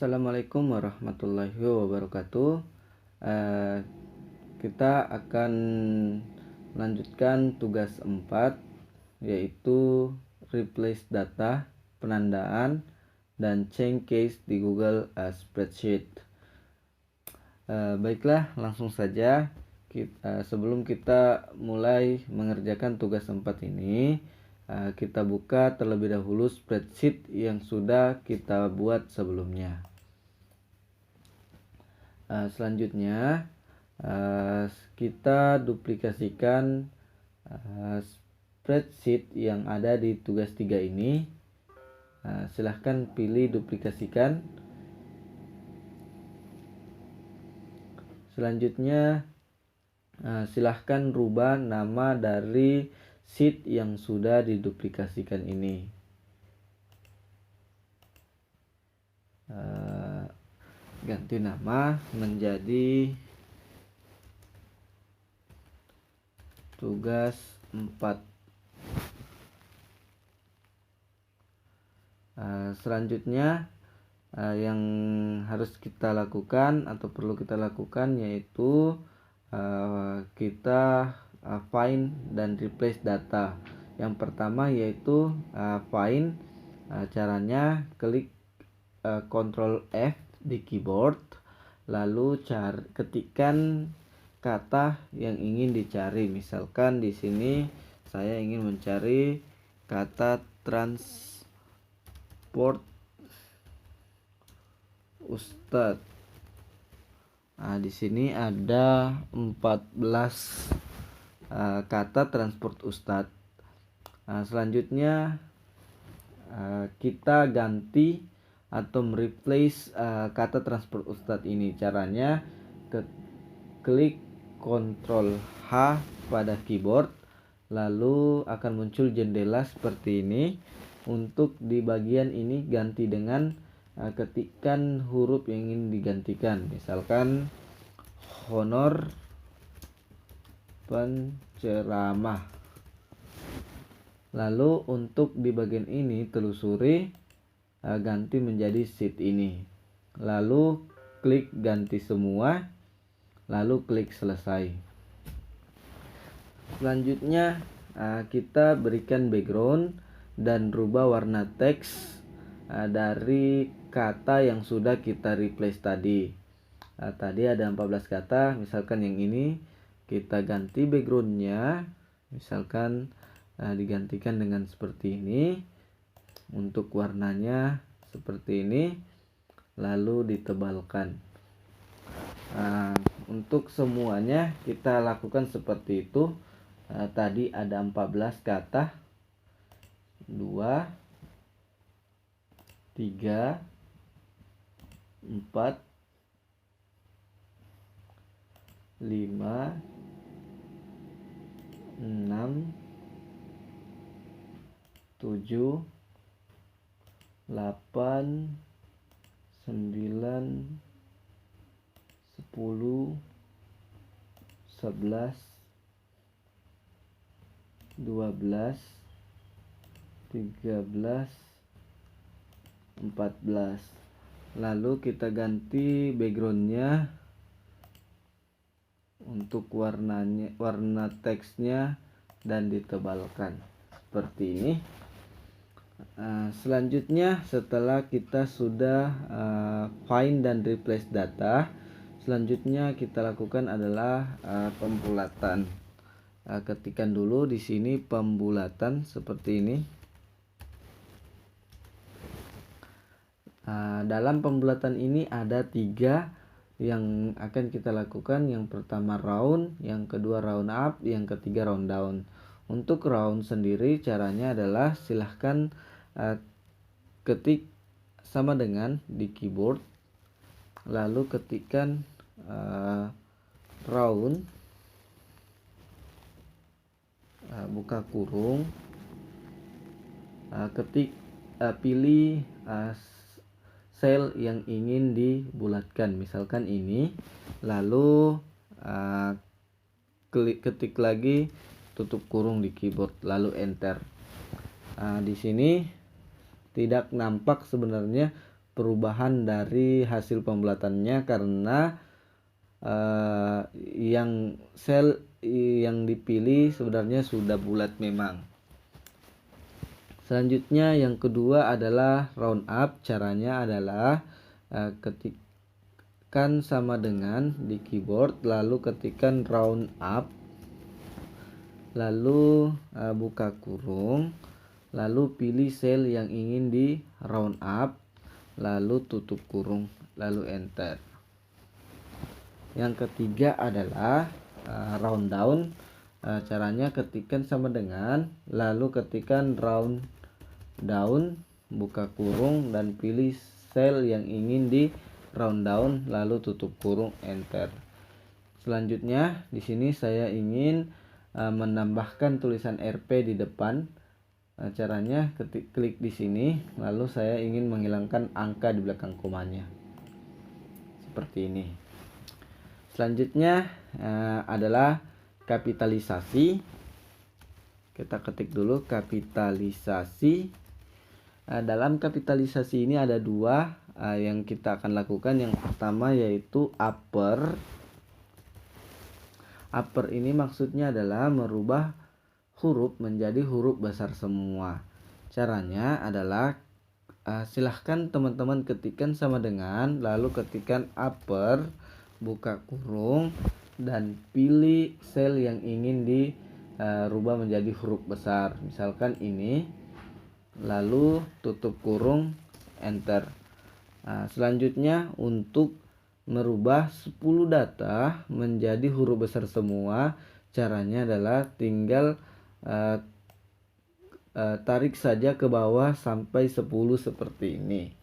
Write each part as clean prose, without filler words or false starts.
Assalamualaikum warahmatullahi wabarakatuh. Kita akan melanjutkan tugas 4, yaitu replace data, penandaan, dan change case di Google Spreadsheet. Baiklah, langsung saja. Sebelum kita mulai mengerjakan tugas 4 ini, kita buka terlebih dahulu spreadsheet yang sudah kita buat sebelumnya. Selanjutnya kita duplikasikan spreadsheet yang ada di tugas 3 ini. Silahkan pilih duplikasikan. Selanjutnya silahkan rubah nama dari sheet yang sudah diduplikasikan ini. Ganti nama menjadi tugas 4. Selanjutnya yang harus kita lakukan atau perlu kita lakukan yaitu kita find dan replace data. Yang pertama yaitu find. Caranya klik Ctrl F di keyboard, lalu ketikkan kata yang ingin dicari. Misalkan di sini saya ingin mencari kata transport Ustadz. Di sini ada 14 kata transport Ustadz. Selanjutnya kita ganti atau mereplace kata transport Ustadz ini. Caranya klik Ctrl H pada keyboard, lalu akan muncul jendela seperti ini. Untuk di bagian ini ganti dengan ketikkan huruf yang ingin digantikan. Misalkan honor penceramah. Lalu untuk di bagian ini telusuri, ganti menjadi sheet ini. Lalu klik ganti semua, lalu klik selesai. Selanjutnya kita berikan background dan rubah warna teks dari kata yang sudah kita replace tadi. Tadi ada 14 kata, misalkan yang ini kita ganti backgroundnya, misalkan digantikan dengan seperti ini. Untuk warnanya seperti ini, lalu ditebalkan. Untuk semuanya kita lakukan seperti itu. Tadi ada 14 kata, 2, 3, 4, 5, 6, 7, 8, 9, 10, 11, 12, 13, 14. Lalu kita ganti backgroundnya untuk warna teksnya dan ditebalkan seperti ini. Selanjutnya setelah kita sudah find dan replace data, selanjutnya kita lakukan adalah pembulatan. Ketikkan dulu di sini pembulatan seperti ini. Dalam pembulatan ini ada 3 yang akan kita lakukan. Yang pertama round, yang kedua round up, yang ketiga round down. Untuk round sendiri caranya adalah silahkan ketik sama dengan di keyboard, lalu ketikkan round, buka kurung, pilih sel yang ingin dibulatkan, misalkan ini, lalu ketik lagi, tutup kurung di keyboard, lalu enter. Di sini tidak nampak sebenarnya perubahan dari hasil pembulatannya karena yang sel yang dipilih sebenarnya sudah bulat memang. Selanjutnya yang kedua adalah round up. Caranya adalah ketikkan sama dengan di keyboard, lalu ketikkan round up, lalu buka kurung, lalu pilih sel yang ingin di round up, lalu tutup kurung, lalu enter. Yang ketiga adalah round down. Caranya ketikkan sama dengan, lalu ketikkan round down, buka kurung, dan pilih sel yang ingin di round down, lalu tutup kurung, enter. Selanjutnya di sini saya ingin menambahkan tulisan RP di depan. Caranya klik di sini, lalu saya ingin menghilangkan angka di belakang komanya seperti ini. Selanjutnya adalah kapitalisasi. Kita ketik dulu kapitalisasi. Dalam kapitalisasi ini ada dua yang kita akan lakukan. Yang pertama yaitu upper. Upper ini maksudnya adalah merubah huruf menjadi huruf besar semua. Caranya adalah silahkan teman-teman ketikkan sama dengan, lalu ketikkan upper, buka kurung, dan pilih sel yang ingin dirubah menjadi huruf besar. Misalkan ini, lalu tutup kurung, enter. Selanjutnya untuk merubah 10 data menjadi huruf besar semua, caranya adalah tinggal tarik saja ke bawah sampai 10 seperti ini.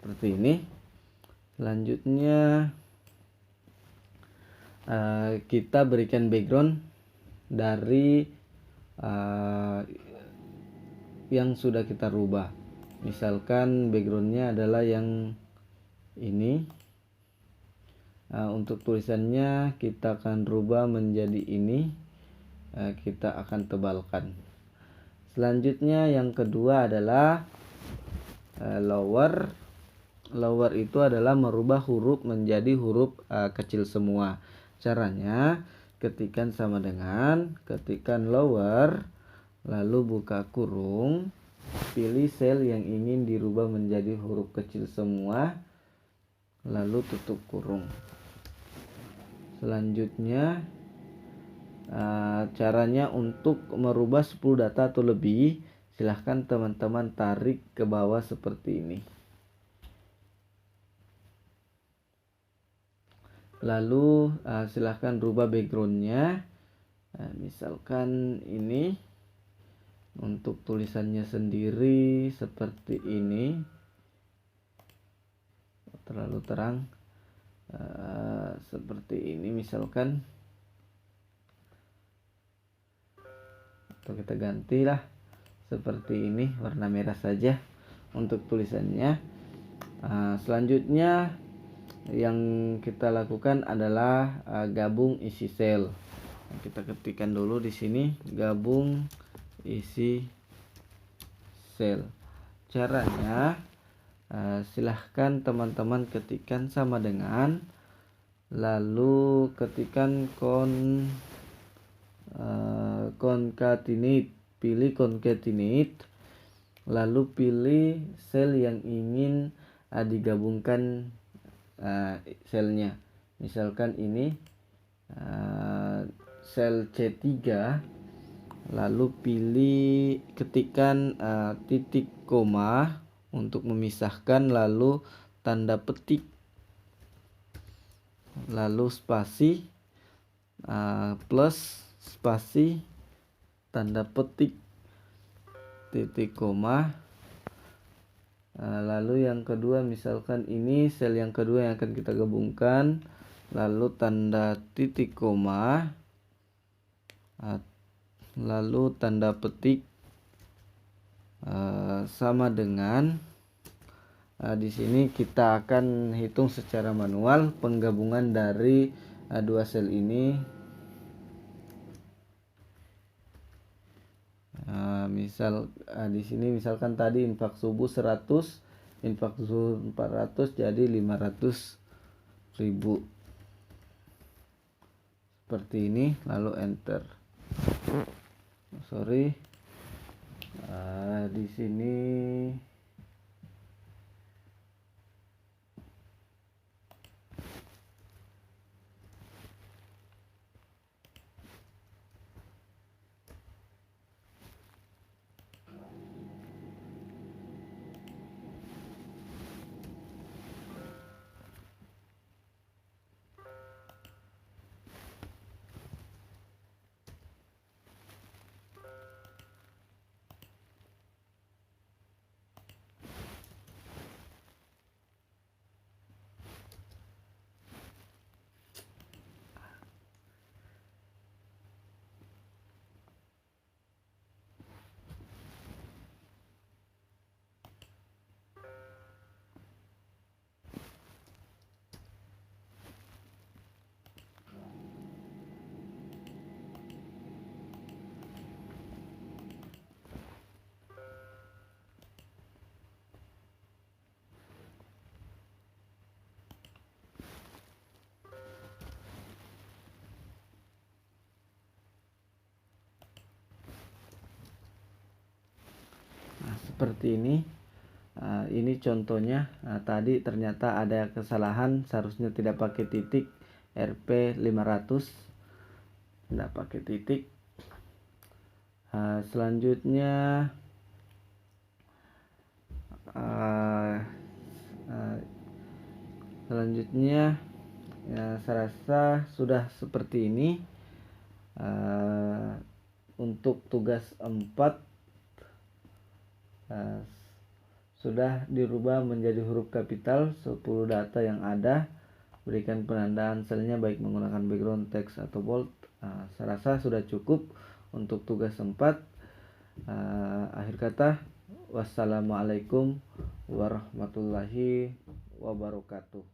Seperti ini. Selanjutnya kita berikan background dari yang sudah kita rubah. Misalkan backgroundnya adalah yang ini. Untuk tulisannya kita akan rubah menjadi ini. Kita akan tebalkan. Selanjutnya yang kedua adalah lower. Lower itu adalah merubah huruf menjadi huruf kecil semua. Caranya ketikkan sama dengan, ketikkan lower, lalu buka kurung, pilih sel yang ingin dirubah menjadi huruf kecil semua, lalu tutup kurung. Selanjutnya caranya untuk merubah 10 data atau lebih, silahkan teman-teman tarik ke bawah seperti ini. Lalu silahkan rubah backgroundnya. Misalkan ini untuk tulisannya sendiri seperti ini, terlalu terang. Seperti ini misalkan, atau kita gantilah seperti ini, warna merah saja untuk tulisannya. Selanjutnya yang kita lakukan adalah gabung isi sel. Kita ketikkan dulu di sini gabung isi sel. Caranya silahkan teman-teman ketikkan sama dengan, lalu ketikkan concatenate, pilih concatenate, lalu pilih sel yang ingin digabungkan selnya. Misalkan ini sel C3, lalu pilih ketikkan titik koma untuk memisahkan, lalu tanda petik, lalu spasi, plus spasi, tanda petik, titik koma. Lalu yang kedua, misalkan ini sel yang kedua yang akan kita gabungkan, lalu tanda titik koma, lalu tanda petik sama dengan, di sini kita akan hitung secara manual penggabungan dari dua sel ini. di sini misalkan tadi infak subuh 100, infak zuhur 400, jadi 500.000 seperti ini, lalu enter. Di sini seperti ini. Ini contohnya. Tadi ternyata ada kesalahan, seharusnya tidak pakai titik, Rp 500 tidak pakai titik. Selanjutnya ya, saya rasa sudah seperti ini. Untuk tugas 4 sudah dirubah menjadi huruf kapital 10 data yang ada, berikan penandaan selnya baik menggunakan background text atau bold. Saya rasa sudah cukup untuk tugas 4. Akhir kata, wassalamualaikum warahmatullahi wabarakatuh.